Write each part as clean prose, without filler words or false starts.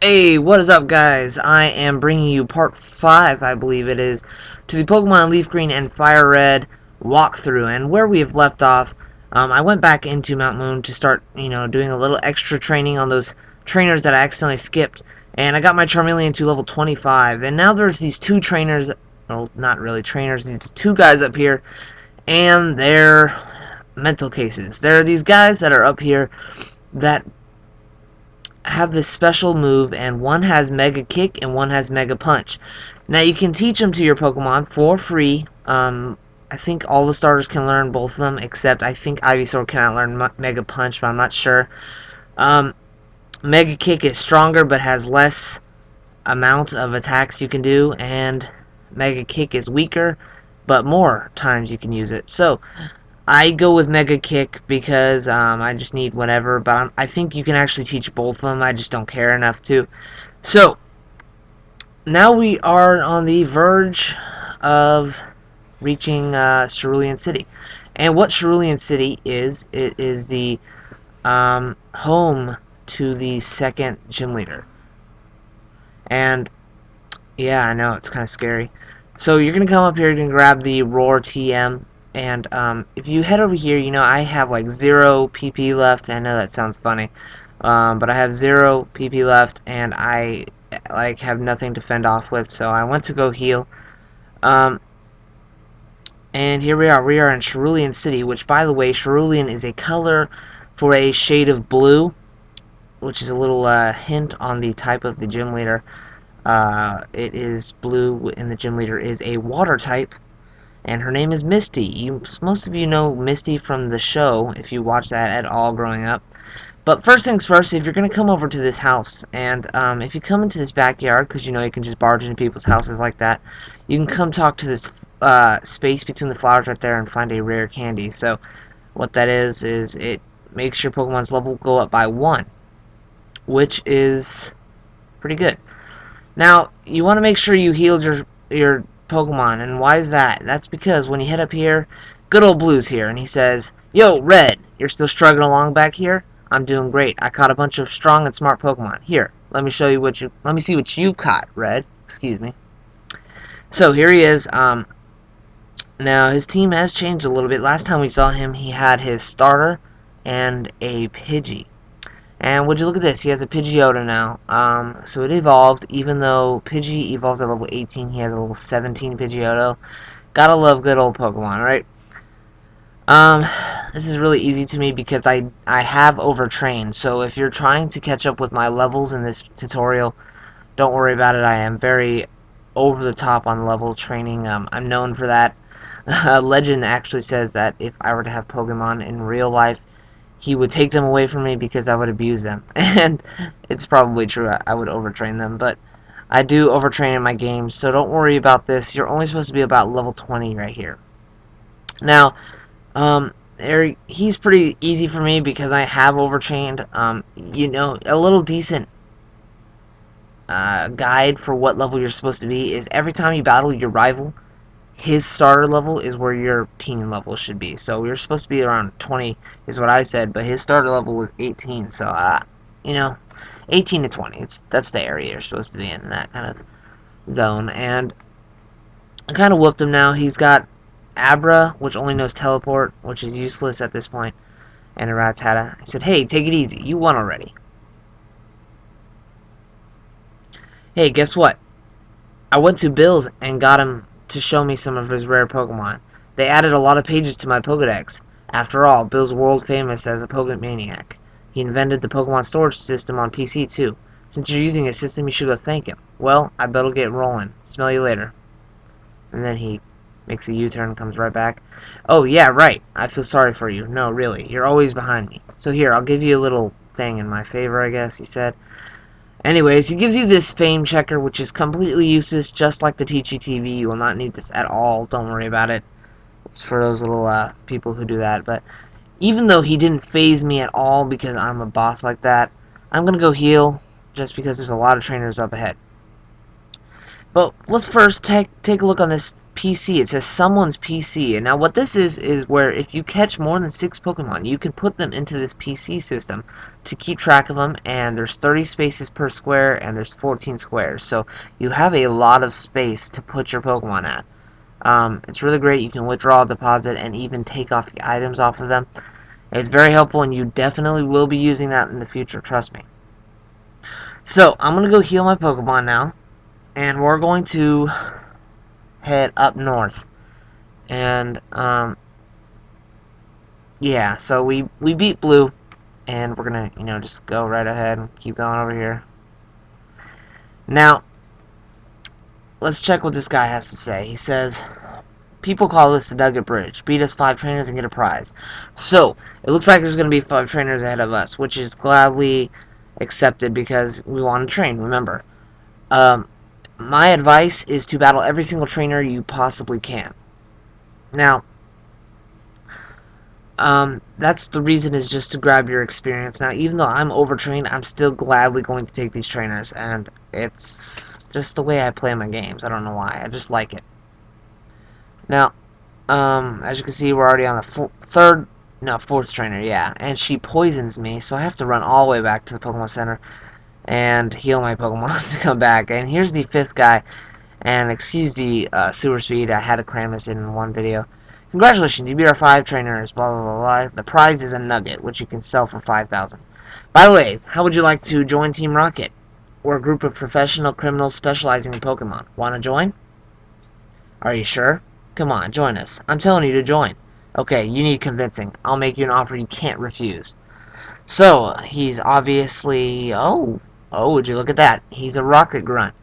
Hey, what is up, guys? I am bringing you part 5, I believe it is, to the Pokemon Leaf Green and Fire Red walkthrough. And where we have left off, I went back into Mount Moon to start, doing a little extra training on those trainers that I accidentally skipped. And I got my Charmeleon to level 25. And now there's these two trainers, well, not really trainers, these two guys up here, and they're mental cases. There are these guys that are up here that have this special move, and one has Mega Kick and one has Mega Punch. Now you can teach them to your Pokemon for free. I think all the starters can learn both of them, except I think Ivysaur cannot learn Mega Punch, but I'm not sure. Mega Kick is stronger but has less amount of attacks you can do, and Mega Kick is weaker but more times you can use it. So I go with Mega Kick because I just need whatever, but I think you can actually teach both of them. I just don't care enough to. So now we are on the verge of reaching Cerulean City. And what Cerulean City is, it is the home to the second gym leader. And yeah, I know, it's kind of scary. So you're going to come up here, you're going to grab the Roar TM. And if you head over here, I have like 0 PP left. I know that sounds funny, but I have 0 PP left, and I have nothing to fend off with. So I went to go heal. And here we are. We are in Cerulean City, which, by the way, Cerulean is a color for a shade of blue, which is a little hint on the type of the gym leader. It is blue, and the gym leader is a water type. And her name is Misty. Most of you know Misty from the show, if you watched that at all growing up. But first things first, if you're going to come over to this house, and if you come into this backyard, because you can just barge into people's houses like that, you can come talk to this space between the flowers right there and find a rare candy. So what that is it makes your Pokemon's level go up by 1, which is pretty good. Now, you want to make sure you healed your Pokemon, and why is that? That's because when you head up here, good old Blue's here, and he says, "Yo, Red, you're still struggling along back here? I'm doing great. I caught a bunch of strong and smart Pokemon. Here, let me see what you caught, Red." Excuse me. So here he is. Now his team has changed a little bit. Last time we saw him, he had his starter and a Pidgey. And would you look at this? He has a Pidgeotto now. So it evolved, even though Pidgey evolves at level 18, he has a level 17 Pidgeotto. Gotta love good old Pokemon, right? This is really easy to me because I have overtrained. So if you're trying to catch up with my levels in this tutorial, don't worry about it. I am very over the top on level training. I'm known for that. Legend actually says that if I were to have Pokemon in real life, he would take them away from me because I would abuse them. And it's probably true, I would overtrain them. But I do overtrain in my games, so don't worry about this. You're only supposed to be about level 20 right here. Now, he's pretty easy for me because I have overtrained. A little decent guide for what level you're supposed to be is every time you battle your rival, his starter level is where your team level should be. So you're supposed to be around 20 is what I said, but his starter level was 18. So 18 to 20. That's the area you're supposed to be in that kind of zone. And I kind of whooped him now. He's got Abra, which only knows Teleport, which is useless at this point, and a Rattata. I said, "Hey, take it easy. You won already." Hey, guess what? I went to Bill's and got him to show me some of his rare Pokemon. They added a lot of pages to my Pokedex. After all, Bill's world famous as a Pokemaniac. He invented the Pokemon storage system on PC too. Since you're using his system, you should go thank him. Well, I better get rolling. Smell you later. And then he makes a U-turn and comes right back. "Oh, yeah, right. I feel sorry for you. No, really. You're always behind me. So here, I'll give you a little thing in my favor, I guess," he said. Anyways, he gives you this fame checker, which is completely useless, just like the Teachy TV. You will not need this at all. Don't worry about it. It's for those little people who do that. But even though he didn't phase me at all because I'm a boss like that, I'm going to go heal just because there's a lot of trainers up ahead. But let's first take a look on this PC. It says someone's PC. And now what this is where if you catch more than 6 Pokemon, you can put them into this PC system to keep track of them. And there's 30 spaces per square, and there's 14 squares. So you have a lot of space to put your Pokemon at. It's really great. You can withdraw, deposit, and even take off the items off of them. It's very helpful, and you definitely will be using that in the future, trust me. So, I'm going to go heal my Pokemon now, and we're going to head up north. And, yeah, so we beat Blue, and we're going to, just go right ahead and keep going over here. Now, let's check what this guy has to say. He says, people call this the Nugget Bridge. Beat us 5 trainers and get a prize. So, it looks like there's going to be 5 trainers ahead of us, which is gladly accepted because we want to train, remember. My advice is to battle every single trainer you possibly can. Now, that's the reason, is just to grab your experience. Now, even though I'm overtrained, I'm still gladly going to take these trainers, and it's just the way I play my games. I don't know why. I just like it. Now, as you can see, we're already on the fourth trainer, yeah. And she poisons me, so I have to run all the way back to the Pokemon Center and heal my Pokemon to come back. And here's the 5th guy. And excuse the sewer speed, I had to cram this in one video. Congratulations, you beat our 5 trainers, blah, blah, blah, blah. The prize is a Nugget, which you can sell for 5,000. By the way, how would you like to join Team Rocket? We're a group of professional criminals specializing in Pokemon. Want to join? Are you sure? Come on, join us. I'm telling you to join. Okay, you need convincing. I'll make you an offer you can't refuse. So, he's obviously... Oh, would you look at that? He's a rocket grunt.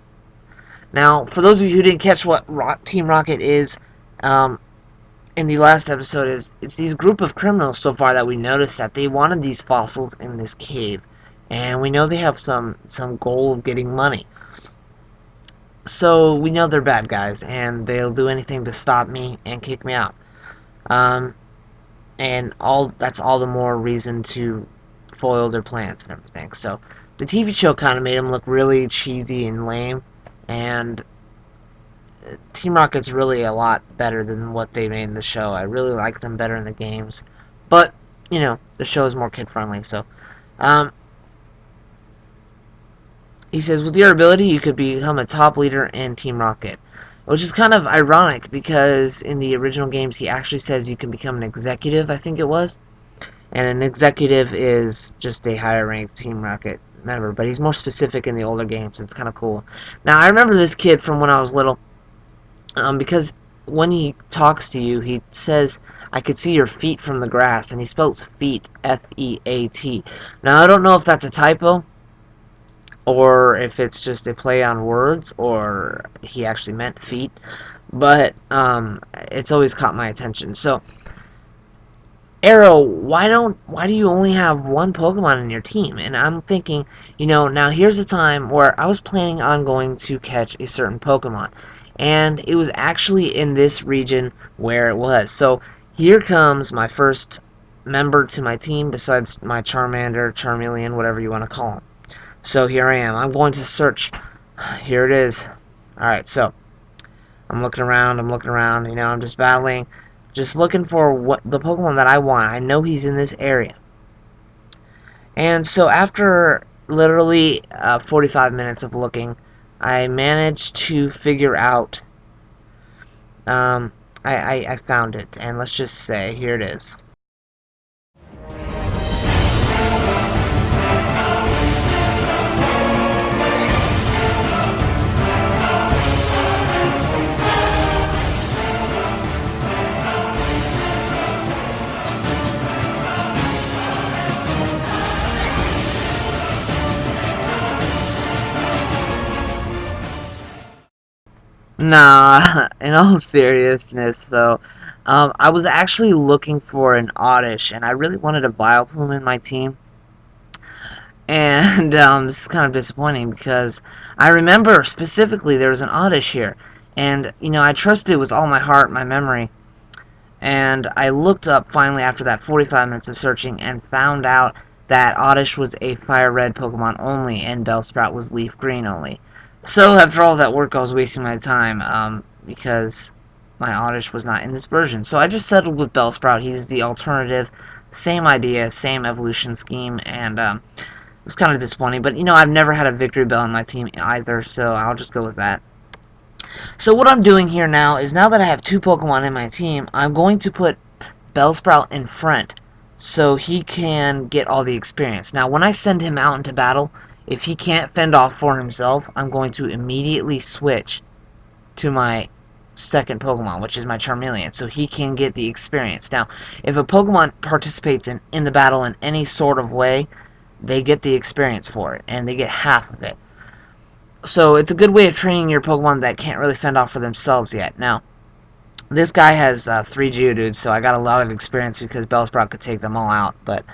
Now, for those of you who didn't catch what Team Rocket is, in the last episode, it's these group of criminals so far that we noticed that they wanted these fossils in this cave. And we know they have some goal of getting money. So, we know they're bad guys, and they'll do anything to stop me and kick me out. And that's all the more reason to foil their plans and everything. So, the TV show kind of made them look really cheesy and lame, and Team Rocket's really a lot better than what they made in the show. I really like them better in the games, but, the show is more kid-friendly, so, he says, with your ability, you could become a top leader in Team Rocket. Which is kind of ironic, because in the original games, he actually says you can become an executive, I think it was. And an executive is just a higher-ranked Team Rocket member. But he's more specific in the older games. It's kind of cool. Now, I remember this kid from when I was little. Because when he talks to you, he says, I could see your feet from the grass. And he spells feet, F-E-A-T. Now, I don't know if that's a typo, or if it's just a play on words, or he actually meant feet, but it's always caught my attention. So, Arrow, why do you only have 1 Pokemon in your team? And I'm thinking, now here's a time where I was planning on going to catch a certain Pokemon, and it was actually in this region where it was. So, here comes my first member to my team, besides my Charmander, Charmeleon, whatever you want to call him. So here I am. I'm going to search. Here it is. Alright, so I'm looking around, I'm just battling, just looking for what the Pokemon that I want. I know he's in this area. And so after literally 45 minutes of looking, I managed to figure out, I found it, and let's just say, here it is. Nah, in all seriousness, though, I was actually looking for an Oddish, and I really wanted a Vileplume in my team. And this is kind of disappointing, because I remember specifically there was an Oddish here. And, I trusted it with all my heart, my memory. And I looked up finally after that 45 minutes of searching and found out that Oddish was a Fire Red Pokemon only, and Bellsprout was Leaf Green only. So after all that work, I was wasting my time because my Oddish was not in this version. So I just settled with Bellsprout. He's the alternative, same idea, same evolution scheme, and it was kind of disappointing. But, you know, I've never had a Victory Bell on my team either, so I'll just go with that. So what I'm doing here now is, now that I have 2 Pokemon in my team, I'm going to put Bellsprout in front so he can get all the experience. Now, when I send him out into battle, if he can't fend off for himself, I'm going to immediately switch to my second Pokemon, which is my Charmeleon, so he can get the experience. Now, if a Pokemon participates in the battle in any sort of way, they get the experience for it, and they get half of it. So it's a good way of training your Pokemon that can't really fend off for themselves yet. Now, this guy has 3 Geodudes, so I got a lot of experience because Bellsprout could take them all out. But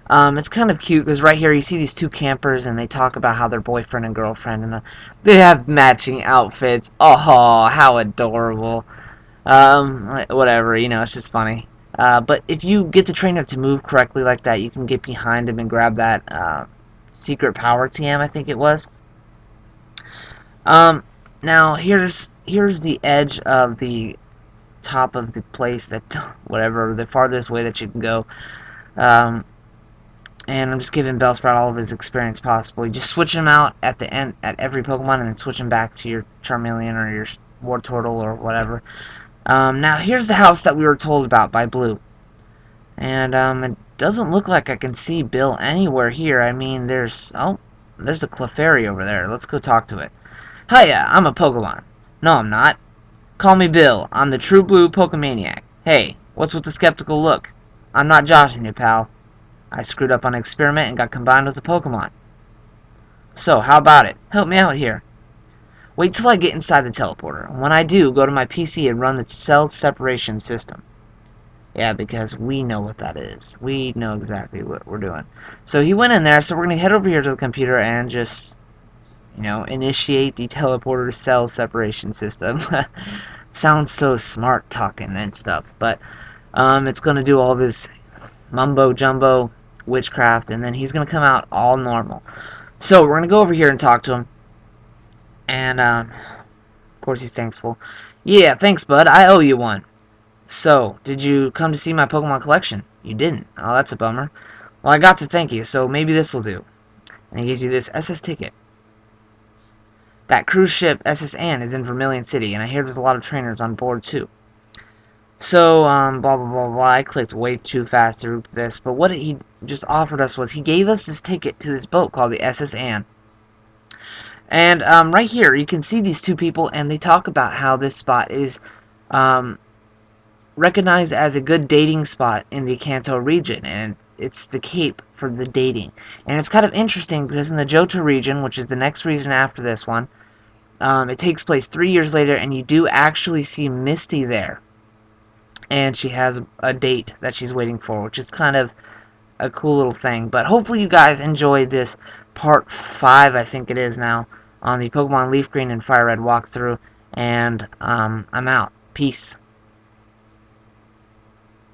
it's kind of cute because right here you see these 2 campers and they talk about how they're boyfriend and girlfriend, and they have matching outfits. Oh, how adorable. Whatever, you know, it's just funny. But if you get the trainer to move correctly like that, you can get behind him and grab that secret power TM, I think it was. Now here's the edge of the top of the place that, whatever, the farthest way that you can go. And I'm just giving Bellsprout all of his experience possible. You just switch him out at the end, at every Pokemon, and then switch him back to your Charmeleon or your Wartortle or whatever. Now here's the house that we were told about by Blue. And it doesn't look like I can see Bill anywhere here. I mean, there's a Clefairy over there. Let's go talk to it. Hiya, I'm a Pokemon. No, I'm not. Call me Bill. I'm the true blue Pokemaniac. Hey, what's with the skeptical look? I'm not joshing you, pal. I screwed up on an experiment and got combined with a Pokemon. So, how about it? Help me out here. Wait till I get inside the teleporter. When I do, go to my PC and run the cell separation system. Yeah, because we know what that is. We know exactly what we're doing. So he went in there, so we're going to head over here to the computer and just, you know, initiate the teleporter cell separation system. Sounds so smart talking and stuff, but it's going to do all this mumbo jumbo witchcraft, and then he's going to come out all normal. So we're going to go over here and talk to him, and of course he's thankful. Yeah, thanks, bud. I owe you one. So, did you come to see my Pokemon collection? You didn't. Oh, that's a bummer. Well, I got to thank you, so maybe this will do. And he gives you this SS ticket. That cruise ship, SS Anne, is in Vermilion City, and I hear there's a lot of trainers on board, too. So, blah, blah, blah, blah. I clicked way too fast through this, but what he just offered us was he gave us this ticket to this boat called the SS Anne. And, right here, you can see these 2 people, and they talk about how this spot is, recognized as a good dating spot in the Kanto region, and it's the Cape for the dating. And it's kind of interesting because in the Johto region, which is the next region after this one, it takes place 3 years later, and you do actually see Misty there. And she has a date that she's waiting for, which is kind of a cool little thing. But hopefully you guys enjoyed this part 5, I think it is now, on the Pokemon Leaf Green and Fire Red walkthrough. And I'm out. Peace.